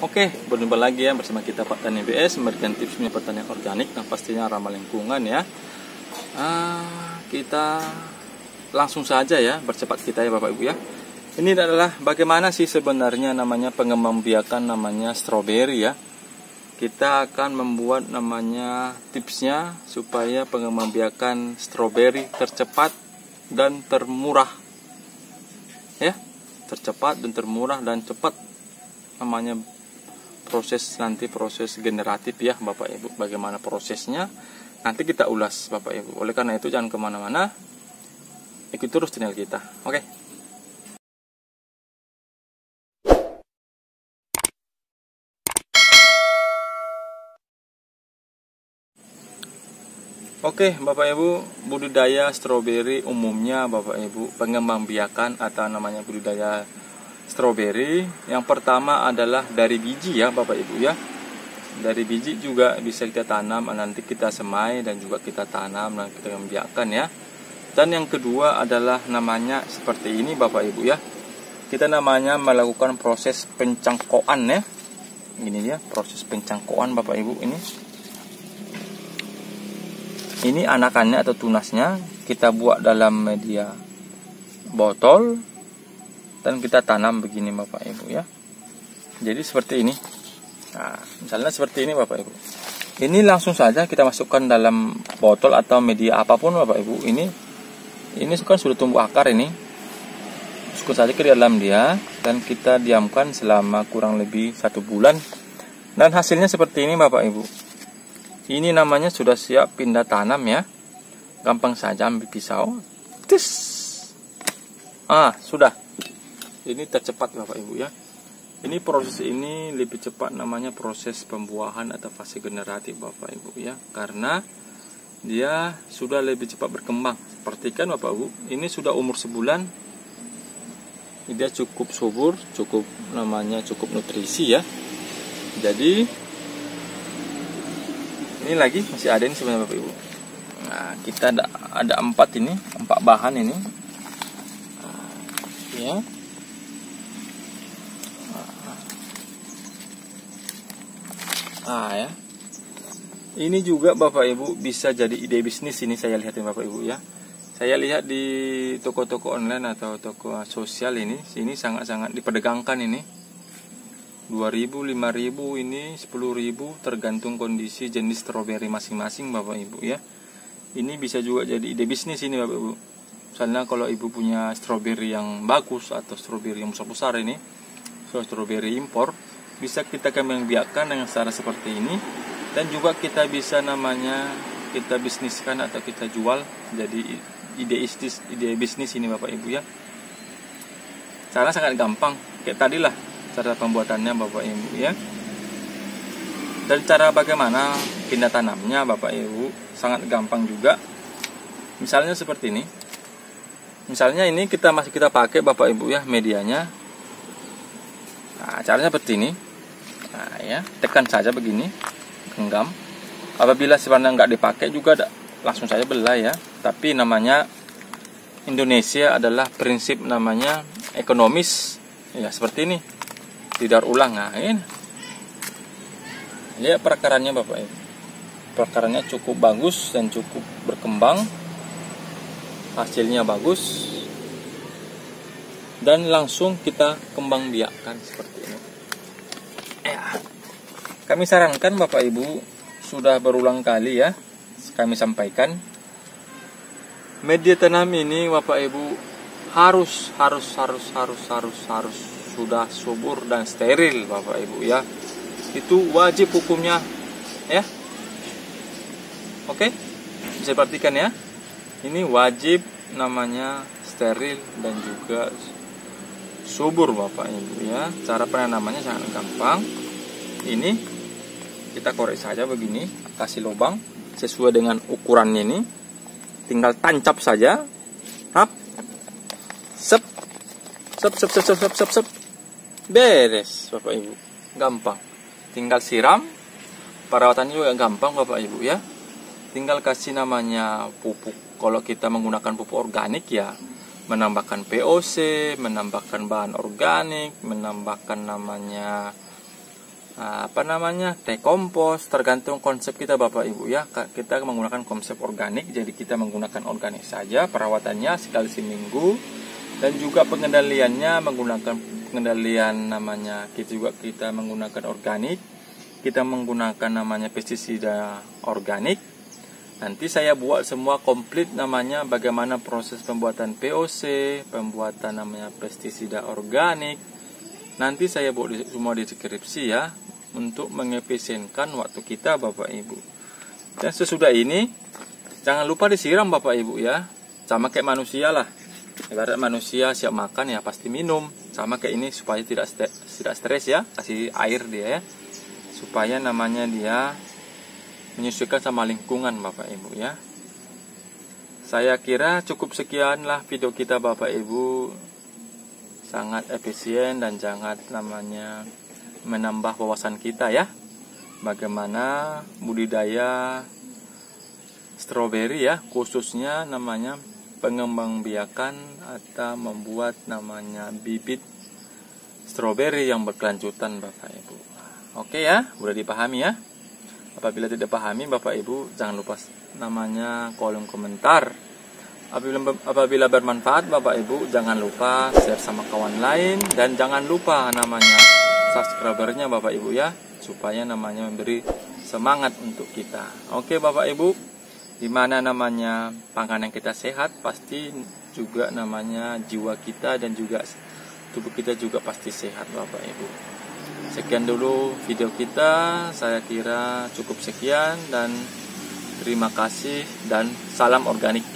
Oke, berjumpa lagi ya bersama kita Pak Tani BS, memberikan tips pertanian organik dan pastinya ramah lingkungan ya. Kita langsung saja ya, bercepat kita ya Bapak Ibu ya. Ini adalah bagaimana sih sebenarnya namanya pengembangbiakan namanya stroberi ya. Kita akan membuat namanya tipsnya supaya pengembangbiakan stroberi tercepat dan termurah ya, tercepat dan termurah dan cepat namanya proses generatif ya Bapak Ibu. Bagaimana prosesnya nanti kita ulas Bapak Ibu. Oleh karena itu jangan kemana-mana, ikut terus channel kita. Oke Bapak Ibu, budidaya stroberi umumnya Bapak Ibu, pengembangbiakan atau namanya budidaya stroberi, yang pertama adalah dari biji ya Bapak Ibu ya. Dari biji juga bisa kita tanam, nanti kita semai dan juga kita tanam dan kita membiarkan ya. Dan yang kedua adalah namanya seperti ini Bapak Ibu ya. Kita namanya melakukan proses pencangkokan ya. Ini ya, proses pencangkokan Bapak Ibu ini. Ini anakannya atau tunasnya kita buat dalam media botol dan kita tanam begini Bapak Ibu ya. Jadi seperti ini. Nah, misalnya seperti ini Bapak Ibu. Ini langsung saja kita masukkan dalam botol atau media apapun Bapak Ibu. Ini kan sudah tumbuh akar ini. Masukkan saja ke dalam dia dan kita diamkan selama kurang lebih 1 bulan. Dan hasilnya seperti ini Bapak Ibu. Ini namanya sudah siap pindah tanam ya. Gampang saja ambil pisau. Tis. Sudah. Ini tercepat Bapak Ibu ya. Ini proses ini lebih cepat namanya proses pembuahan atau fase generatif Bapak Ibu ya. Karena dia sudah lebih cepat berkembang. Perhatikan Bapak Ibu, ini sudah umur sebulan. Dia cukup subur, cukup nutrisi ya. Jadi ini lagi masih ada ini sebenarnya Bapak Ibu. Nah, kita ada 4 bahan ini. Ya. Ya. Ini juga Bapak Ibu bisa jadi ide bisnis ini saya lihat ya Bapak Ibu ya. Saya lihat di toko-toko online atau toko sosial ini sangat-sangat diperdagangkan ini. 2.000, 5.000 ini 10.000 tergantung kondisi jenis stroberi masing-masing Bapak Ibu ya. Ini bisa juga jadi ide bisnis ini Bapak Ibu. Misalnya kalau Ibu punya stroberi yang bagus atau stroberi yang besar-besar ini, stroberi impor, bisa kita kembangbiakan dengan cara seperti ini. Dan juga kita bisa kita bisniskan atau kita jual jadi ide bisnis ini Bapak Ibu ya. Cara sangat gampang kayak tadilah cara pembuatannya Bapak Ibu ya. Dan cara bagaimana pindah tanamnya Bapak Ibu sangat gampang juga. Misalnya seperti ini. Misalnya ini masih kita pakai Bapak Ibu ya medianya. Nah, caranya seperti ini. Nah ya, tekan saja begini, genggam. Apabila sebenarnya nggak dipakai juga langsung saja belai ya. Tapi namanya Indonesia adalah prinsip namanya ekonomis ya, seperti ini. Tidak ulang. Nah ini lihat perakarannya Bapak Ibu. Perakarannya cukup bagus dan cukup berkembang. Hasilnya bagus. Dan langsung kita kembang biakkan seperti ini. Kami sarankan Bapak Ibu, sudah berulang kali ya kami sampaikan, media tanam ini Bapak Ibu harus sudah subur dan steril Bapak Ibu ya. Itu wajib hukumnya ya. Oke, bisa perhatikan ya. Ini wajib namanya steril dan juga subur Bapak Ibu ya. Cara penanamannya sangat gampang. Ini kita korek saja begini, kasih lubang sesuai dengan ukurannya ini. Tinggal tancap saja. Sep. Beres Bapak Ibu. Gampang. Tinggal siram. Perawatannya juga gampang Bapak Ibu ya. Tinggal kasih namanya pupuk. Kalau kita menggunakan pupuk organik ya, menambahkan POC, menambahkan bahan organik, menambahkan namanya teh kompos, tergantung konsep kita Bapak Ibu ya. Kita menggunakan konsep organik, jadi kita menggunakan organik saja, perawatannya sekali seminggu, dan juga pengendaliannya menggunakan pengendalian kita menggunakan organik, kita menggunakan pestisida organik. Nanti saya buat semua komplit bagaimana proses pembuatan POC, pembuatan pestisida organik. Nanti saya buat semua di deskripsi ya, untuk mengefisienkan waktu kita Bapak Ibu. Dan sesudah ini jangan lupa disiram Bapak Ibu ya. Sama kayak manusia lah. Ibarat manusia siap makan ya pasti minum. Sama kayak ini supaya tidak stres ya. Kasih air dia ya. Supaya dia menyesuaikan sama lingkungan Bapak Ibu ya. Saya kira cukup sekian lah video kita Bapak Ibu. Sangat efisien dan sangat menambah wawasan kita ya. Bagaimana budidaya stroberi ya, khususnya pengembangbiakan atau membuat bibit stroberi yang berkelanjutan Bapak Ibu. Oke ya, udah dipahami ya. Apabila tidak pahami Bapak Ibu, jangan lupa kolom komentar. Apabila bermanfaat Bapak Ibu, jangan lupa share sama kawan lain, dan jangan lupa subscribernya Bapak Ibu ya, supaya memberi semangat untuk kita. Oke Bapak Ibu, dimana panganan kita sehat, pasti juga jiwa kita dan juga tubuh kita juga pasti sehat Bapak Ibu. Sekian dulu video kita, saya kira cukup sekian, dan terima kasih dan salam organik.